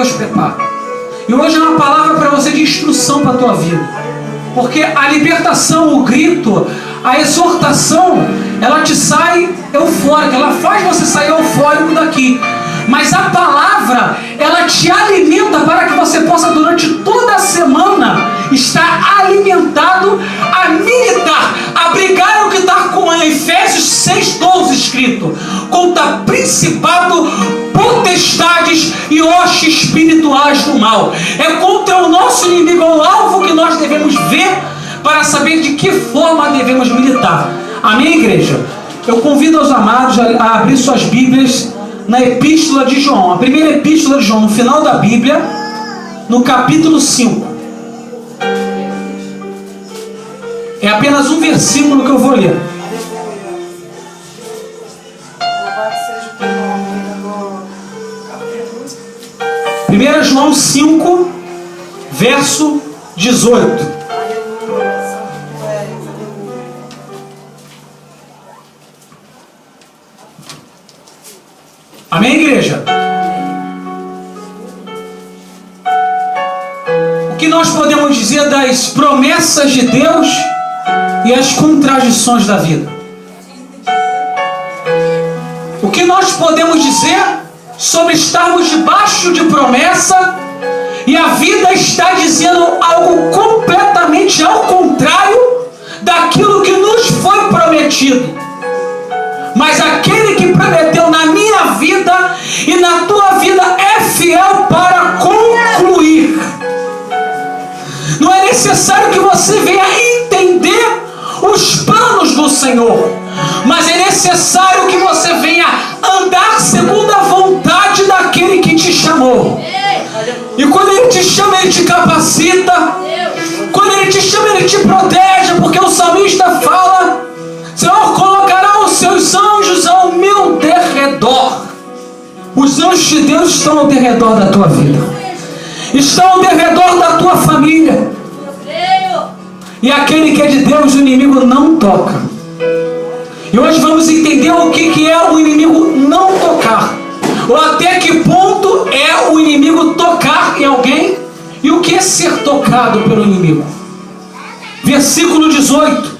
Deus prepara. E hoje é uma palavra para você de instrução para a tua vida. Porque a libertação, o grito, a exortação, ela te sai eufórica, ela faz você sair eufórico daqui. Mas a palavra, ela te alimenta para que você possa durante toda a semana estar alimentado a militar, a brigar, o que está com Efésios 6:12 escrito, contra principado, potestades e hostes espirituais do mal. É contra o nosso inimigo, o alvo que nós devemos ver para saber de que forma devemos militar. Amém, igreja? Eu convido os amados a abrir suas Bíblias na Epístola de João, a primeira Epístola de João, no final da Bíblia, no capítulo 5. É apenas um versículo que eu vou ler. Louvado seja o teu nome, capítulo 1 João 5, verso 18. Amém, igreja? O que nós podemos dizer das promessas de Deus e as contradições da vida? O que nós podemos dizer sobre estarmos debaixo de promessa e a vida está dizendo algo completamente ao contrário daquilo que nos foi prometido? Mas aquele que prometeu na minha vida e na tua vida é fiel para concluir. Não é necessário que você venha entender os planos do Senhor, mas é necessário que você venha andar segundo a vontade daquele que te chamou. E quando Ele te chama, Ele te capacita. Quando Ele te chama, Ele te protege, porque o salmista fala: Senhor, colocará os seus anjos ao meu derredor. Os anjos de Deus estão ao derredor da tua vida, estão ao derredor da tua família. E aquele que é de Deus, o inimigo não toca. E hoje vamos entender o que é o inimigo não tocar, ou até que ponto é o inimigo tocar em alguém, e o que é ser tocado pelo inimigo. Versículo 18: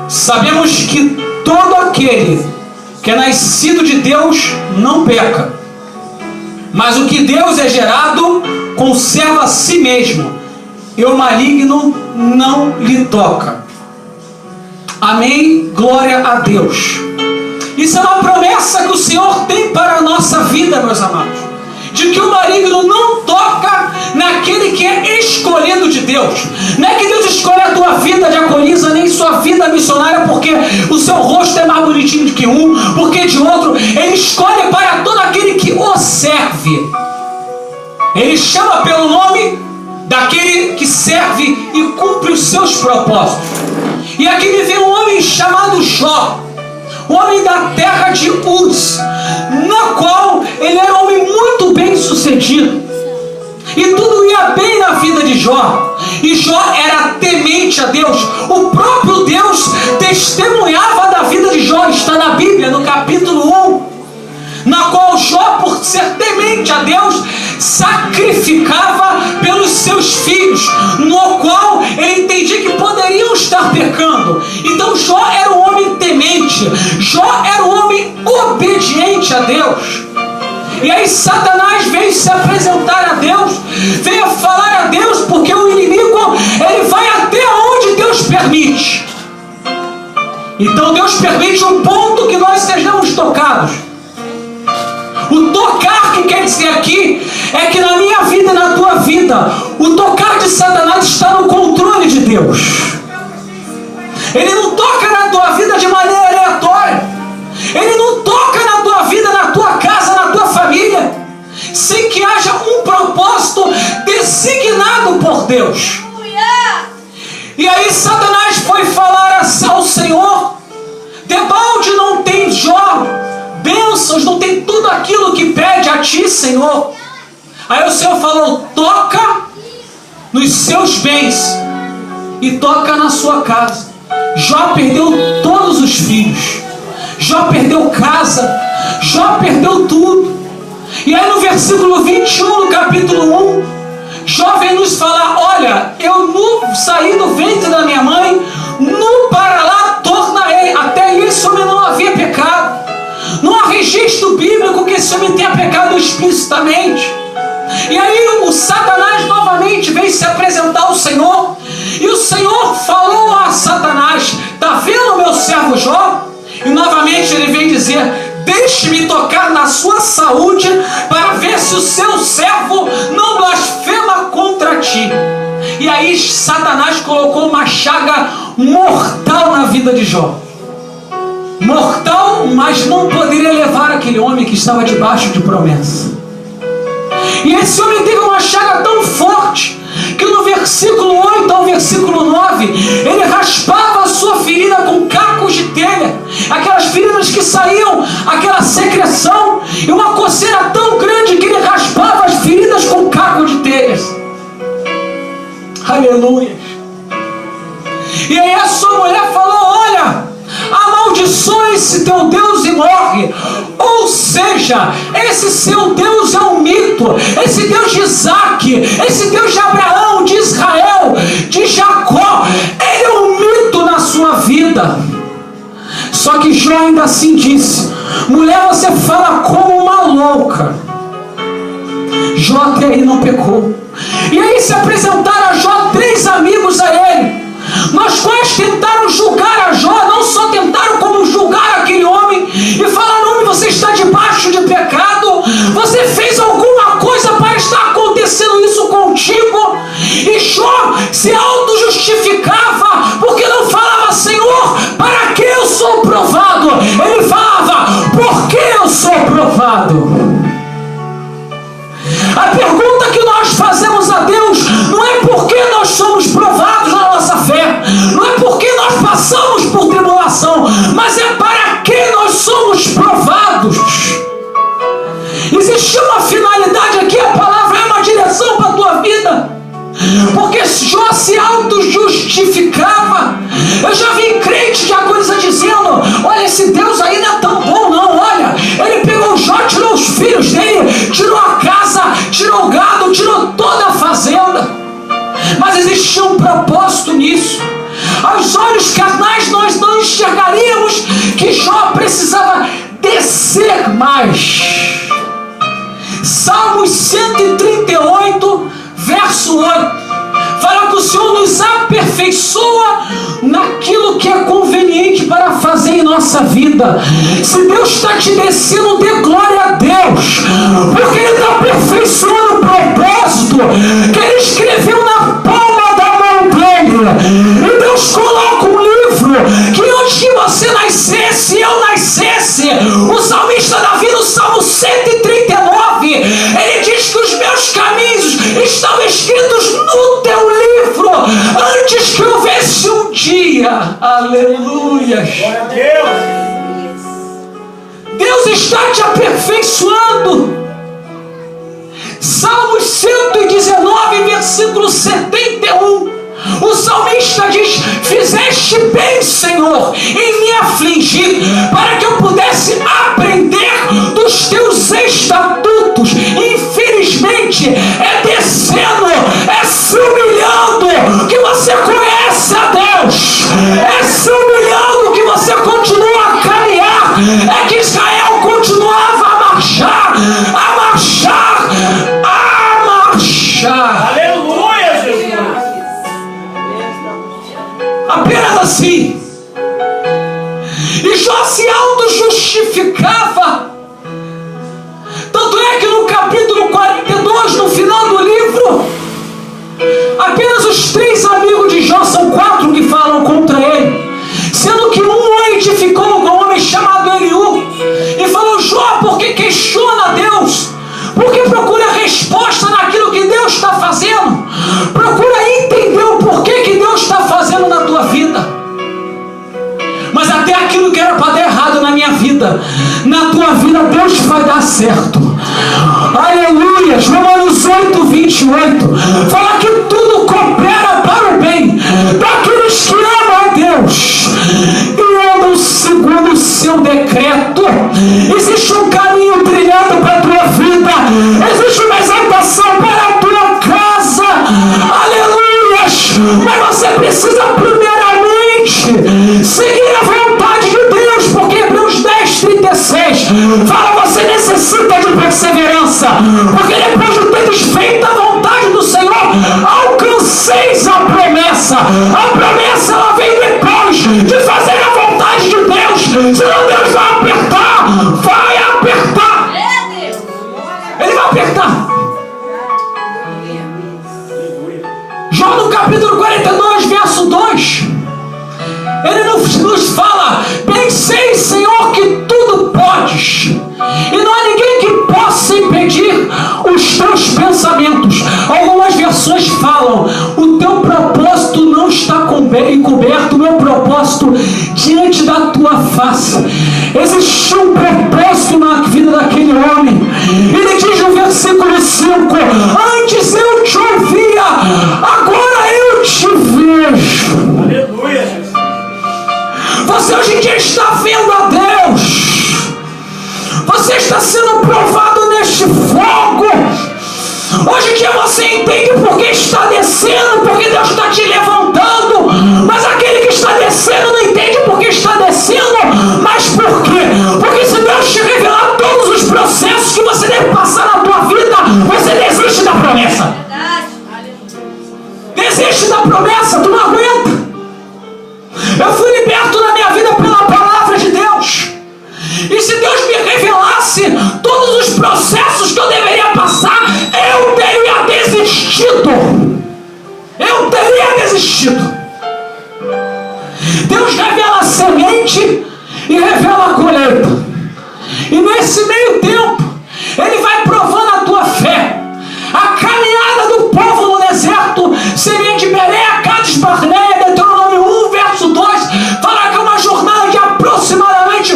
sabemos que todo aquele que é nascido de Deus não peca, mas o que Deus é gerado conserva a si mesmo, e o maligno não lhe toca. Amém? Glória a Deus. Isso é uma promessa que o Senhor tem para a nossa vida, meus amados, de que o maligno não toca naquele que é escolhido de Deus. Não é que Deus escolhe a tua vida diaconisa, nem sua vida missionária, porque o seu rosto é mais bonitinho do que um, porque de outro. Ele escolhe para todo aquele que o serve. Ele chama pelo nome daquele que serve e cumpre os seus propósitos. E aqui me vem um homem chamado Jó, homem da terra de Uz, na qual ele era um homem muito bem sucedido, e tudo ia bem na vida de Jó. E Jó era temente a Deus. O próprio Deus testemunhava da vida de Jó. Está na Bíblia, no capítulo 1, na qual Jó, por ser temente a Deus, sacrificava pelos seus filhos, no qual ele entendia que poderiam estar pecando. Então Jó era um homem temente, Jó era um homem obediente a Deus. E aí Satanás veio se apresentar a Deus, veio falar a Deus, porque o inimigo, ele vai até onde Deus permite. Então Deus permite um ponto que nós sejamos tocados. O tocar que quer dizer aqui é que na minha vida e na tua vida, o tocar de Satanás está no controle de Deus. Ele não toca na tua vida de maneira aleatória. Ele não toca na tua vida, na tua casa, na tua família, sem que haja um propósito designado por Deus. E aí Satanás foi falar ao Senhor: debalde não tem Jó bênçãos, não tem tudo aquilo que pede a ti, Senhor. Aí o Senhor falou: toca nos seus bens e toca na sua casa. Jó perdeu todos os filhos, Jó perdeu casa, Jó perdeu tudo. E aí no versículo 21 do capítulo falar: olha, eu saí do ventre da minha mãe, nu para lá tornarei. Até isso homem não havia pecado. Não há registro bíblico que esse homem tenha pecado explicitamente. E aí o Satanás novamente veio se apresentar ao Senhor. E o Senhor falou a Satanás: está vendo o meu servo Jó? E novamente ele vem dizer: deixe-me tocar na sua saúde para ver se o seu servo não blasfema contra ti. E aí Satanás colocou uma chaga mortal na vida de Jó. Mortal, mas não poderia levar aquele homem que estava debaixo de promessa. E esse homem teve uma chaga tão forte que no versículo 8 ao versículo 9 ele raspava a sua ferida com cacos de telha, aquelas feridas que saíam, aquela secreção, e uma coceira tão grande que ele raspava as feridas com cacos de telhas. Aleluia. E aí a sua mulher falou: olha, amaldiçoa esse teu Deus e morre. Ou seja, esse seu Deus é um mito. Esse Deus de Isaac, esse Deus de Abraão, de Israel, de Jacó, ele é um mito na sua vida. Só que Jó ainda assim disse: mulher, você fala como uma louca. Jó até aí não pecou. E aí se apresentaram a Jó 3 amigos a ele, nos quais tentaram julgar a Jó. Não só tentaram, como julgar aquele homem e falaram: homem, você está debaixo de pecado, você fez alguma coisa para estar acontecendo isso contigo. E Jó se auto-justificava, porque não falava: Senhor, para que eu sou provado? Ele falava: por que eu sou provado? A pergunta que nós fazemos a Deus não é porque nós somos provados na nossa fé, não é porque nós passamos por tribulação, mas é para que nós somos provados. Existe uma finalidade aqui, a palavra é uma direção para a tua vida. Porque Jó se auto-justificava. Eu já vi crente de agoniza dizendo: olha, esse Deus aí não é tão bom não. Olha, ele pegou Jó, tirou os filhos dele, tirou a casa, tirou o gado, tirou toda a fazenda. Mas existia um propósito nisso. Aos olhos carnais nós não enxergaríamos que Jó precisava descer mais. Salmos 138 verso 8 fala que o Senhor nos aperfeiçoa naquilo que é conveniente para fazer em nossa vida. Se Deus está te descendo, dê glória a Deus, porque Ele está aperfeiçoando o propósito que Ele escreveu na palma da mão dele. E Deus coloca um livro que antes que você nascesse, eu nascesse, o salmista Davi no Salmo 139, ele diz que os meus caminhos estão escritos no teu livro antes que houvesse um dia. Aleluia. Glória a Deus. Deus está te aperfeiçoando. Salmos 119 versículo 71, o salmista diz: fizeste bem, Senhor, em me afligir, para que eu pudesse aprender dos teus estatutos. Infelizmente é descendo, é se humilhando que você conhece a Deus, é se humilhando que você continua a caminhar. É que Israel continuava a marchar, a marchar, a marchar. Aleluia, Jesus. Apenas assim. E Jó se auto-justificava. Tanto é que no capítulo 42, no final do livro, apenas os 3 amigos de Jó, são 4 que falam contra ele, sendo que um edificou um homem chamado Eliú e falou: Jó, por que questiona Deus? Por que procura resposta naquilo que Deus está fazendo? Procura entender o porquê que Deus está fazendo na tua vida. Mas até aquilo que era para dar errado na minha vida, na tua vida Deus vai dar certo. Aleluia. Romanos 8, 28 fala que tudo coopera para o bem daqueles que amam a Deus e andam segundo o seu decreto. Existe um caminho trilhado para a tua vida, existe uma exaltação para a tua casa. A promessa ela vem depois de fazer a vontade de Deus. Senão Deus vai apertar. Vai apertar. Ele vai apertar. Jó no capítulo 42, verso 2. Ele nos fala: bem sei, Senhor, que tudo podes, e não há ninguém que possa impedir os teus pensamentos. Algumas versões falam: o teu propósito não está encoberto, o meu propósito diante da tua face. Existe um propósito na vida daquele homem. Ele diz no versículo 5: antes eu te ouvia, agora eu te vejo. Aleluia, Jesus. Você hoje em dia está vendo a Deus. Você está sendo provado neste fogo. Hoje em dia você entende porque está descendo, porque Deus está te levantando. Mas aquele que está descendo não entende porque está descendo. Mas por quê? Porque se Deus te revelar todos os processos que você deve passar na tua vida, você desiste da promessa. Desiste da promessa, tu não aguenta. Eu fui liberto na minha vida pela palavra de Deus. E se Deus me revelasse todos os processos que eu deveria passar, eu teria desistido. Eu teria desistido. Deus revela a semente e revela a colheita. E nesse meio tempo, Ele vai provando a tua fé. A caminhada do povo no deserto seria de Belém a Cades Barneia, Deuteronômio 1, verso 2, fala que é uma jornada de aproximadamente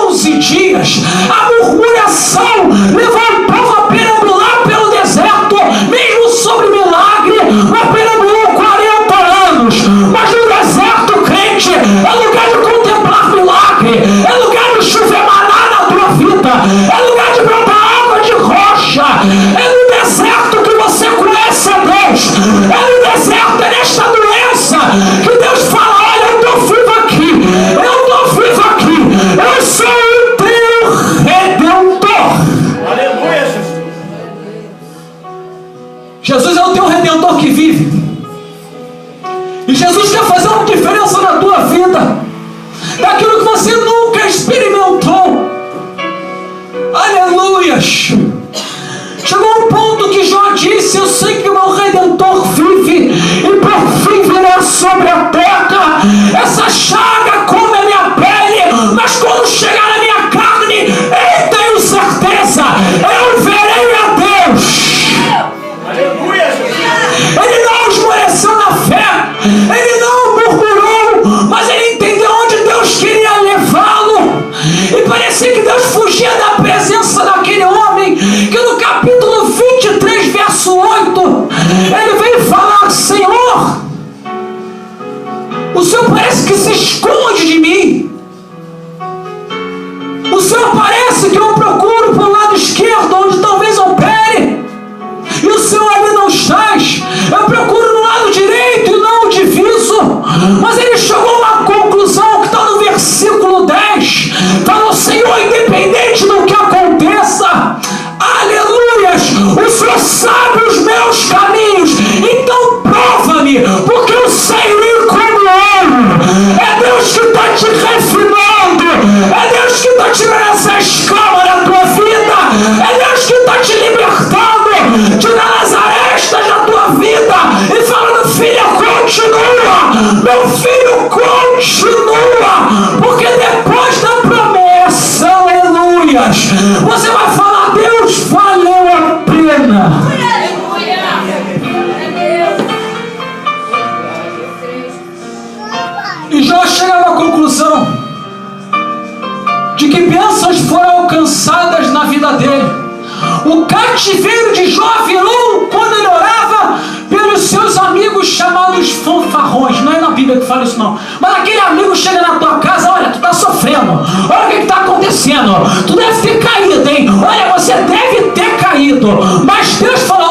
11 dias. A murmuração levou o povo a perambular pelo deserto, mesmo sobre milagre, mas perambulou 40 anos. Mas no deserto, crente, é lugar de contemplar milagre, é lugar de chover maná na tua vida, é lugar de brotar água de rocha, é no deserto que você conhece a Deus, é no deserto, é nesta doença que Deus fala: olha, eu estou vivo aqui, eu sou o teu Redentor. Aleluia, Jesus. Jesus é o teu Redentor que vive. E Jesus quer fazer uma diferença na tua vida, daquilo que você nunca experimentou. Aleluias. Chegou um ponto que Jó disse: eu sei que o meu Redentor vive, e por fim virá sobre a terra. Essa chaga come a minha pele, mas quando chegar na minha carne, eu tenho certeza, eu verei a Deus. Aleluia, Jesus. Ele não esmoreceu na fé, ele não murmurou, mas ele entendeu onde Deus queria levá-lo. E parecia que Deus fugia da presença daquele homem, que no capítulo 23, verso 8, ele veio falar: Senhor, o Senhor parece que se esconde de mim. O Senhor parece que eu procuro para o lado esquerdo, onde talvez opere, e o Senhor ali não estás. Eu procuro no lado direito e não o diviso. Mas ele chegou a uma conclusão que está no versículo 10. Falou: Senhor, independente do que aconteça, aleluias, o Senhor sabe os meus caminhos, então prova-me, porque eu sairei como ouro. É Deus que está te refinando, é Deus que está tirando essa escama da tua vida, é Deus que está te libertando, tirando as arestas da tua vida e falando: filha, continua, meu filho, continua, porque depois da promessa, aleluias, você vai falar: Deus, valeu a pena. E Jó chega à conclusão de que bênçãos foram alcançadas na vida dele. O cativeiro de Jó virou quando ele orava pelos seus amigos chamados fanfarrões. Não é na Bíblia que fala isso não. Mas aquele amigo chega na tua casa: olha, tu está sofrendo, olha o que está acontecendo, tu deve ter caído, hein? Olha, você deve ter caído. Mas Deus falou: